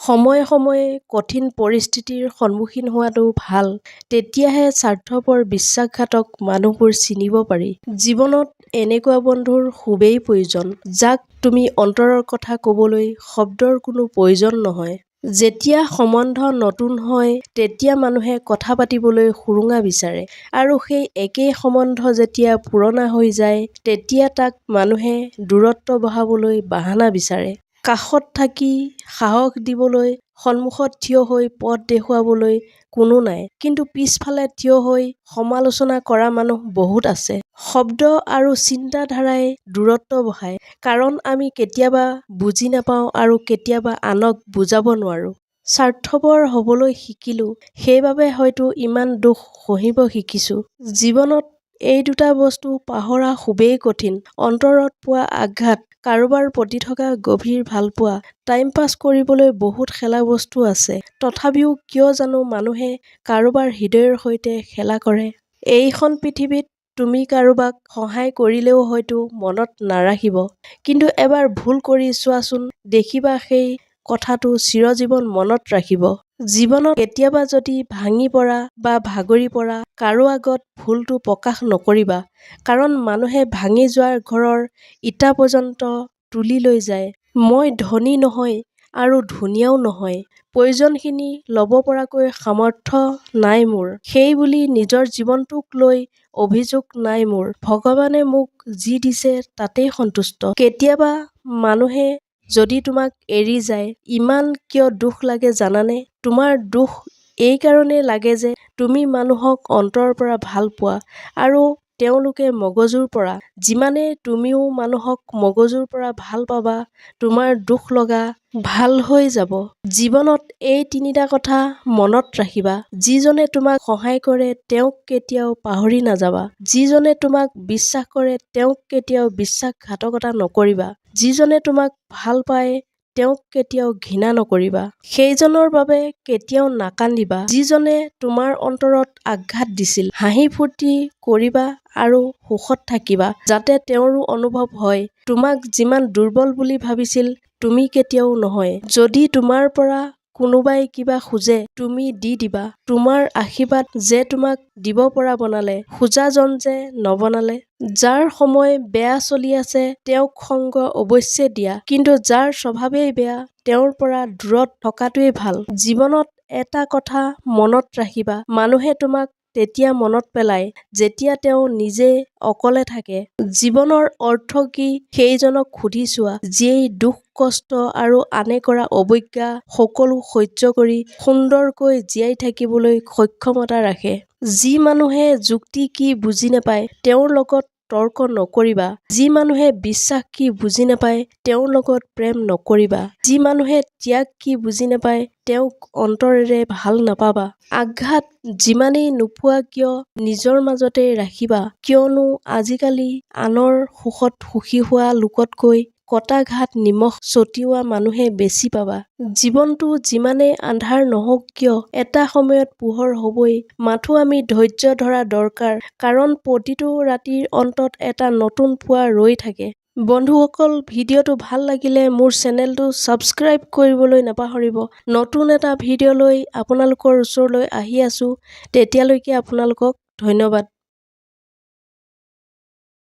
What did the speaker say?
সময়ে সময়ে কঠিন পৰিস্থিতিৰ সন্মুখীন হোৱাটো ভাল। তেতিয়াহে স্বাৰ্থপৰ বিশ্বাসঘাতক মানুহবোৰ চিনিব পাৰি। জীৱনত এনেকুৱা বন্ধুৰ খুবেই প্ৰয়োজন, যাক তুমি অন্তৰৰ কথা ক'বলৈ শব্দৰ কোনো প্ৰয়োজন নহয়। যেতিয়া সম্বন্ধ নতুন হয় তেতিয়া মানুহে কথা পাতিবলৈ সুৰুঙা বিচাৰে, আৰু সেই একেই সম্বন্ধ যেতিয়া পুৰণা হৈ যায় তেতিয়া তাক মানুহে দূৰত্ব বঢ়াবলৈ বাহানা বিচাৰে। কাষত থাকি সাহস দিবলৈ, সন্মুখত থিয় হৈ পথ দেখুৱাবলৈ কোনো নাই, কিন্তু পিছফালে থিয় হৈ সমালোচনা কৰা মানুহ বহুত আছে। শব্দ আৰু চিন্তাধাৰাই দূৰত্ব বঢ়ায়, কাৰণ আমি কেতিয়াবা বুজি নাপাওঁ আৰু কেতিয়াবা আনক বুজাব নোৱাৰোঁ। স্বাৰ্থপৰ হ'বলৈ শিকিলোঁ, সেইবাবে হয়তো ইমান দুখ সহিব শিকিছোঁ। জীৱনত এই দুটা বস্তু পাহৰা খুবেই কঠিন। অন্তৰত পোৱা আঘাত, কাৰোবাৰ প্ৰতি থকা গভীৰ ভালপোৱা। টাইম পাছ কৰিবলৈ বহুত খেলা বস্তু আছে, তথাপিও কিয় জানো মানুহে কাৰোবাৰ হৃদয়ৰ সৈতে খেলা কৰে। এইখন পৃথিৱীত তুমি কাৰোবাক সহায় কৰিলেও হয়তো মনত নাৰাখিব, কিন্তু এবাৰ ভুল কৰি চোৱাচোন, দেখিবা সেই কথাটো চিৰজীৱন মনত ৰাখিব। জীৱনত কেতিয়াবা যদি ভাঙি পৰা বা ভাগৰি পৰা, কাৰো আগত ভুলটো প্ৰকাশ নকৰিবা, কাৰণ মানুহে ভাঙি যোৱা ঘৰৰ ইটা পৰ্যন্ত তুলি লৈ যায়। মই ধনী নহয় আৰু ধুনীয়াও নহয়, প্ৰয়োজনখিনি ল'ব পৰাকৈ সামৰ্থ্য নাই মোৰ, সেই বুলি নিজৰ জীৱনটোক লৈ অভিযোগ নাই মোৰ। ভগৱানে মোক যি দিছে তাতেই সন্তুষ্ট। কেতিয়াবা মানুহে যদি তোমাক এৰি যায়, ইমান কিয় দুখ লাগে জানানে? তোমাৰ দুখ এই কাৰণেই লাগে যে তুমি মানুহক অন্তৰৰ পৰা ভাল পোৱা, আৰু তেওঁলোকে মগজুৰ পৰা। যিমানেই তুমিও মানুহক মগজুৰ পৰা ভাল পাবা, তোমাৰ দুখ লগা ভাল হৈ যাব। জীৱনত এই তিনিটা কথা মনত ৰাখিবা। যিজনে তোমাক সহায় কৰে তেওঁক কেতিয়াও পাহৰি নাযাবা। যিজনে তোমাক বিশ্বাস কৰে তেওঁক কেতিয়াও বিশ্বাসঘাতকতা নকৰিবা। যিজনে তোমাক ভাল পায় তেওঁক কেতিয়াও ঘৃণা নকৰিবা। সেইজনৰ বাবে কেতিয়াও নাকান্দিবা যিজনে তোমাৰ অন্তৰত আঘাত দিছিল। হাঁহি ফূৰ্তি কৰিবা আৰু সুখত থাকিবা, যাতে তেওঁৰো অনুভৱ হয় তোমাক যিমান দুৰ্বল বুলি ভাবিছিল তুমি কেতিয়াও নহয়। যদি তোমাৰ পৰা কোনোবাই কিবা খোজে তুমি দি দিবা। তোমাৰ আশীৰ্বাদ যে তোমাক দিব পৰা বনালে, খোজাজন যে নবনালে। যাৰ সময় বেয়া চলি আছে তেওঁক সংগ অৱশ্যে দিয়া, কিন্তু যাৰ স্বভাৱেই বেয়া তেওঁৰ পৰা দূৰত থকাটোৱেই ভাল। জীৱনত এটা কথা মনত ৰাখিবা, মানুহে তোমাক তেতিয়া মনত পেলায় যেতিয়া তেওঁ নিজে অকলে থাকে। জীৱনৰ অৰ্থ কি সেইজনক সুধি চোৱা, যিয়ে দুখ কষ্ট আৰু আনে কৰা অৱজ্ঞা সকলো সহ্য কৰি সুন্দৰকৈ জীয়াই থাকিবলৈ সক্ষমতা ৰাখে। যি মানুহে যুক্তি কি বুজি নাপায় তেওঁৰ লগত তৰ্ক নকৰিবা। যি মানুহে বিশ্বাস কি বুজি নাপায় তেওঁৰ লগত প্ৰেম নকৰিবা। যি মানুহে ত্যাগ কি বুজি নাপায় তেওঁক অন্তৰেৰে ভাল নাপাবা। আঘাত যিমানেই নোপোৱা কিয় নিজৰ মাজতে ৰাখিবা, কিয়নো আজিকালি আনৰ সুখত সুখী হোৱা লোকতকৈ কটা ঘাত নিমখ ছটিওৱা মানুহে বেছি পাবা। জীৱনটো যিমানেই আন্ধাৰ নহওক কিয় এটা সময়ত পোহৰ হ'বই, মাথো আমি ধৈৰ্য ধৰা দৰকাৰ, কাৰণ প্ৰতিটো ৰাতিৰ অন্তত এটা নতুন পুৱা ৰৈ থাকে। বন্ধুসকল, ভিডিঅ'টো ভাল লাগিলে মোৰ চেনেলটো ছাবস্ক্ৰাইব কৰিবলৈ নাপাহৰিব। নতুন এটা ভিডিঅ' লৈ আপোনালোকৰ ওচৰলৈ আহি আছোঁ, তেতিয়ালৈকে আপোনালোকক ধন্যবাদ।